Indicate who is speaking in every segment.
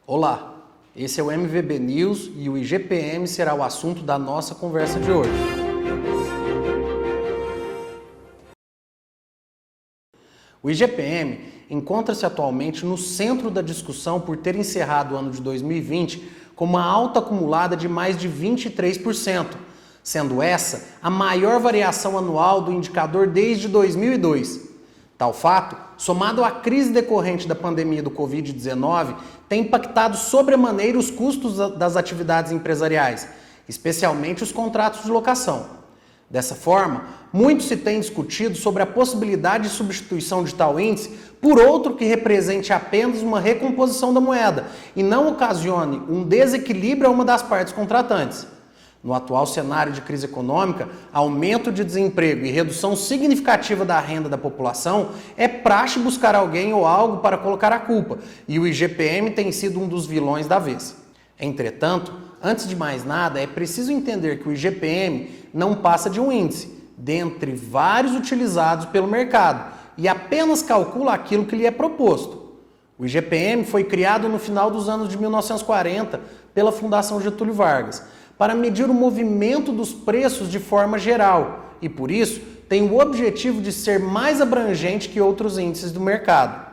Speaker 1: Olá, esse é o MVB News e o IGPM será o assunto da nossa conversa de hoje. O IGPM encontra-se atualmente no centro da discussão por ter encerrado o ano de 2020 com uma alta acumulada de mais de 23%, sendo essa a maior variação anual do indicador desde 2002. Tal fato, somado à crise decorrente da pandemia do Covid-19, tem impactado sobremaneira os custos das atividades empresariais, especialmente os contratos de locação. Dessa forma, muito se tem discutido sobre a possibilidade de substituição de tal índice por outro que represente apenas uma recomposição da moeda e não ocasione um desequilíbrio a uma das partes contratantes. No atual cenário de crise econômica, aumento de desemprego e redução significativa da renda da população, é praxe buscar alguém ou algo para colocar a culpa, e o IGPM tem sido um dos vilões da vez. Entretanto, antes de mais nada, é preciso entender que o IGPM não passa de um índice, dentre vários utilizados pelo mercado, e apenas calcula aquilo que lhe é proposto. O IGPM foi criado no final dos anos de 1940 pela Fundação Getúlio Vargas, para medir o movimento dos preços de forma geral e, por isso, tem o objetivo de ser mais abrangente que outros índices do mercado.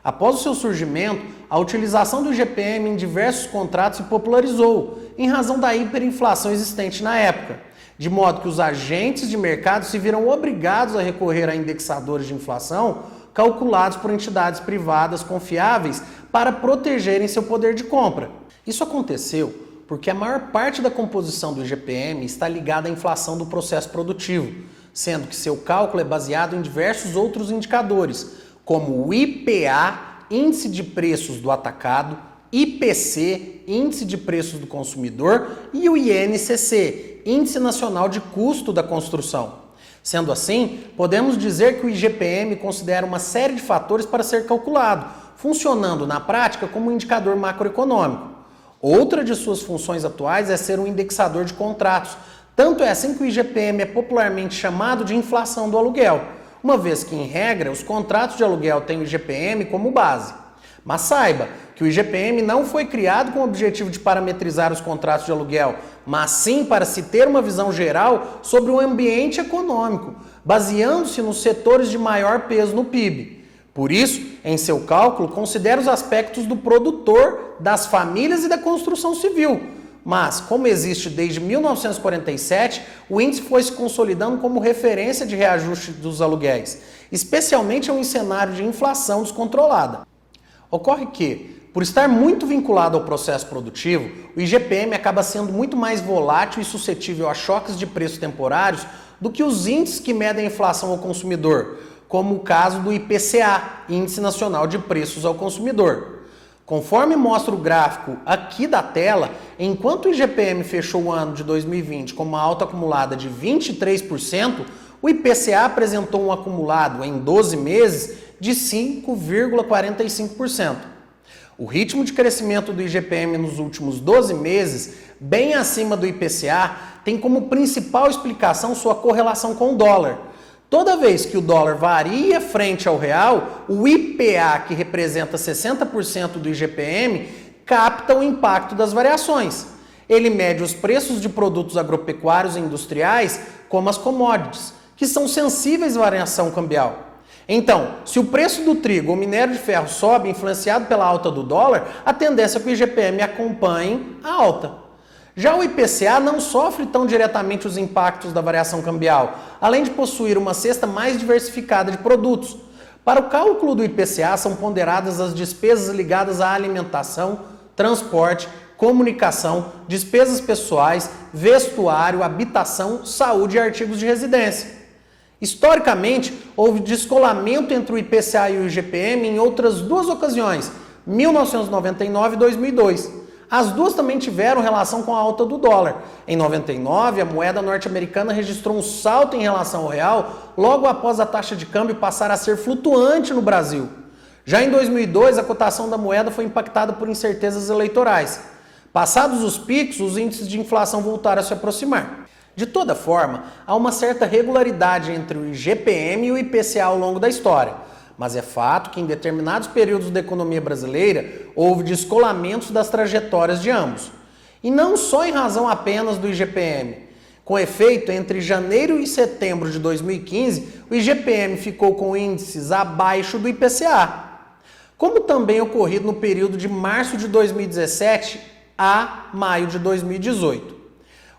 Speaker 1: Após o seu surgimento, a utilização do IGPM em diversos contratos se popularizou, em razão da hiperinflação existente na época, de modo que os agentes de mercado se viram obrigados a recorrer a indexadores de inflação calculados por entidades privadas confiáveis para protegerem seu poder de compra. Isso aconteceu porque a maior parte da composição do IGPM está ligada à inflação do processo produtivo, sendo que seu cálculo é baseado em diversos outros indicadores, como o IPA, Índice de Preços do Atacado, IPC, Índice de Preços do Consumidor, e o INCC, Índice Nacional de Custo da Construção. Sendo assim, podemos dizer que o IGPM considera uma série de fatores para ser calculado, funcionando na prática como um indicador macroeconômico. Outra de suas funções atuais é ser um indexador de contratos. Tanto é assim que o IGPM é popularmente chamado de inflação do aluguel, uma vez que, em regra, os contratos de aluguel têm o IGPM como base. Mas saiba que o IGPM não foi criado com o objetivo de parametrizar os contratos de aluguel, mas sim para se ter uma visão geral sobre o ambiente econômico, baseando-se nos setores de maior peso no PIB. Por isso, em seu cálculo, considera os aspectos do produtor, das famílias e da construção civil. Mas, como existe desde 1947, o índice foi se consolidando como referência de reajuste dos aluguéis, especialmente em um cenário de inflação descontrolada. Ocorre que, por estar muito vinculado ao processo produtivo, o IGPM acaba sendo muito mais volátil e suscetível a choques de preços temporários do que os índices que medem a inflação ao consumidor, como o caso do IPCA, Índice Nacional de Preços ao Consumidor. Conforme mostra o gráfico aqui da tela, enquanto o IGPM fechou o ano de 2020 com uma alta acumulada de 23%, o IPCA apresentou um acumulado em 12 meses de 5,45%. O ritmo de crescimento do IGPM nos últimos 12 meses, bem acima do IPCA, tem como principal explicação sua correlação com o dólar. Toda vez que o dólar varia frente ao real, o IPA, que representa 60% do IGPM, capta o impacto das variações. Ele mede os preços de produtos agropecuários e industriais, como as commodities, que são sensíveis à variação cambial. Então, se o preço do trigo ou minério de ferro sobe influenciado pela alta do dólar, a tendência é que o IGPM acompanhe a alta. Já o IPCA não sofre tão diretamente os impactos da variação cambial, além de possuir uma cesta mais diversificada de produtos. Para o cálculo do IPCA são ponderadas as despesas ligadas à alimentação, transporte, comunicação, despesas pessoais, vestuário, habitação, saúde e artigos de residência. Historicamente, houve descolamento entre o IPCA e o IGPM em outras duas ocasiões, 1999 e 2002. As duas também tiveram relação com a alta do dólar. Em 99, a moeda norte-americana registrou um salto em relação ao real logo após a taxa de câmbio passar a ser flutuante no Brasil. Já em 2002, a cotação da moeda foi impactada por incertezas eleitorais. Passados os picos, os índices de inflação voltaram a se aproximar. De toda forma, há uma certa regularidade entre o IGPM e o IPCA ao longo da história. mas é fato que em determinados períodos da economia brasileira houve descolamentos das trajetórias de ambos. E não só em razão apenas do IGPM. Com efeito, entre janeiro e setembro de 2015, o IGPM ficou com índices abaixo do IPCA, como também ocorrido no período de março de 2017 a maio de 2018.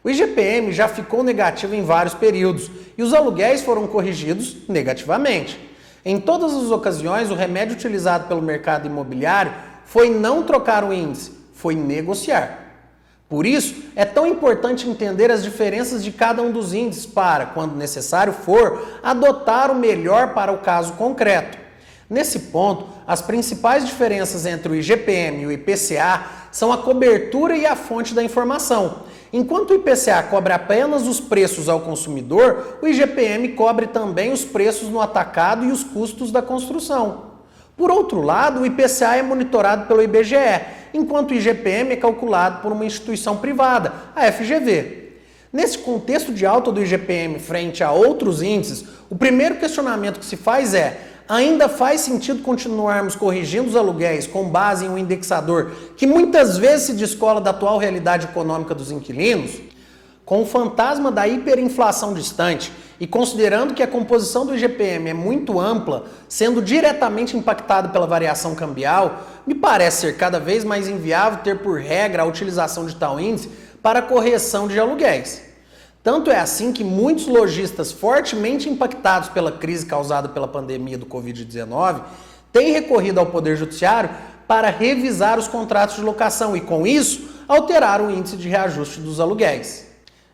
Speaker 1: O IGPM já ficou negativo em vários períodos e os aluguéis foram corrigidos negativamente. Em todas as ocasiões, o remédio utilizado pelo mercado imobiliário foi não trocar o índice, foi negociar. Por isso, é tão importante entender as diferenças de cada um dos índices para, quando necessário for, adotar o melhor para o caso concreto. Nesse ponto, as principais diferenças entre o IGPM e o IPCA são a cobertura e a fonte da informação. Enquanto o IPCA cobre apenas os preços ao consumidor, o IGPM cobre também os preços no atacado e os custos da construção. Por outro lado, o IPCA é monitorado pelo IBGE, enquanto o IGPM é calculado por uma instituição privada, a FGV. Nesse contexto de alta do IGPM frente a outros índices, o primeiro questionamento que se faz é: ainda faz sentido continuarmos corrigindo os aluguéis com base em um indexador que muitas vezes se descola da atual realidade econômica dos inquilinos? Com o fantasma da hiperinflação distante e considerando que a composição do IGPM é muito ampla, sendo diretamente impactada pela variação cambial, me parece ser cada vez mais inviável ter por regra a utilização de tal índice para a correção de aluguéis. Tanto é assim que muitos lojistas fortemente impactados pela crise causada pela pandemia do Covid-19 têm recorrido ao Poder Judiciário para revisar os contratos de locação e, com isso, alterar o índice de reajuste dos aluguéis.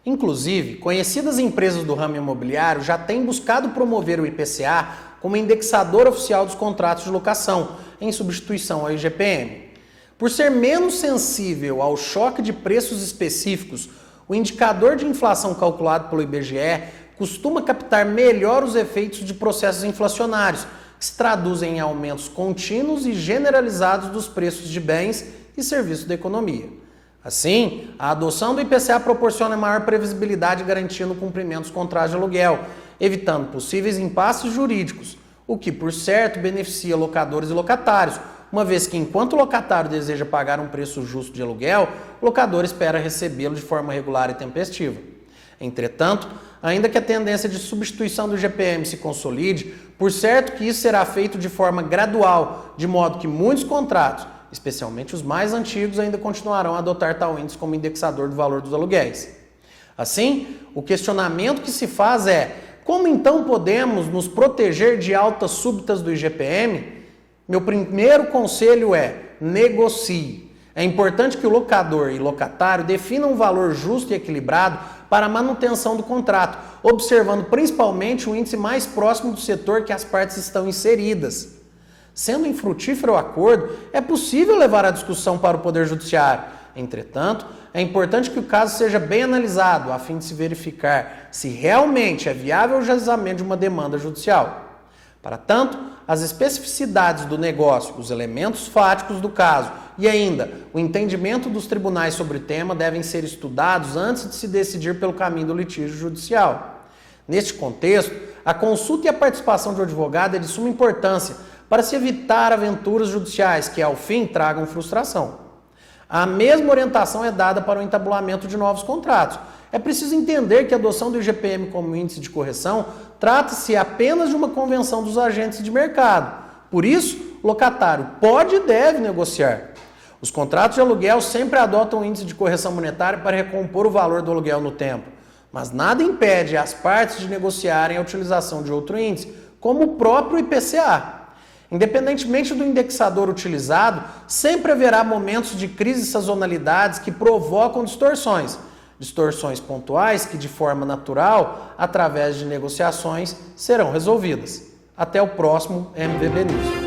Speaker 1: Inclusive, conhecidas empresas do ramo imobiliário já têm buscado promover o IPCA como indexador oficial dos contratos de locação, em substituição ao IGPM. Por ser menos sensível ao choque de preços específicos, o indicador de inflação calculado pelo IBGE costuma captar melhor os efeitos de processos inflacionários, que se traduzem em aumentos contínuos e generalizados dos preços de bens e serviços da economia. Assim, a adoção do IPCA proporciona maior previsibilidade garantindo o cumprimento dos contratos de aluguel, evitando possíveis impasses jurídicos, o que, por certo, beneficia locadores e locatários, uma vez que, enquanto o locatário deseja pagar um preço justo de aluguel, o locador espera recebê-lo de forma regular e tempestiva. Entretanto, ainda que a tendência de substituição do IGPM se consolide, por certo que isso será feito de forma gradual, de modo que muitos contratos, especialmente os mais antigos, ainda continuarão a adotar tal índice como indexador do valor dos aluguéis. Assim, o questionamento que se faz é: como então podemos nos proteger de altas súbitas do IGPM? Meu primeiro conselho é: negocie. É importante que o locador e locatário definam um valor justo e equilibrado para a manutenção do contrato, observando principalmente o índice mais próximo do setor que as partes estão inseridas. Sendo infrutífero o acordo, é possível levar a discussão para o Poder Judiciário. Entretanto, é importante que o caso seja bem analisado, a fim de se verificar se realmente é viável o ajuizamento de uma demanda judicial. Para tanto, as especificidades do negócio, os elementos fáticos do caso e ainda o entendimento dos tribunais sobre o tema devem ser estudados antes de se decidir pelo caminho do litígio judicial. Neste contexto, a consulta e a participação de um advogado é de suma importância para se evitar aventuras judiciais que, ao fim, tragam frustração. A mesma orientação é dada para o entabulamento de novos contratos. É preciso entender que a adoção do IGPM como índice de correção trata-se apenas de uma convenção dos agentes de mercado. Por isso, o locatário pode e deve negociar. Os contratos de aluguel sempre adotam o índice de correção monetária para recompor o valor do aluguel no tempo, mas nada impede as partes de negociarem a utilização de outro índice, como o próprio IPCA. Independentemente do indexador utilizado, sempre haverá momentos de crise e sazonalidades que provocam distorções pontuais que, de forma natural, através de negociações, serão resolvidas. Até o próximo MVB News.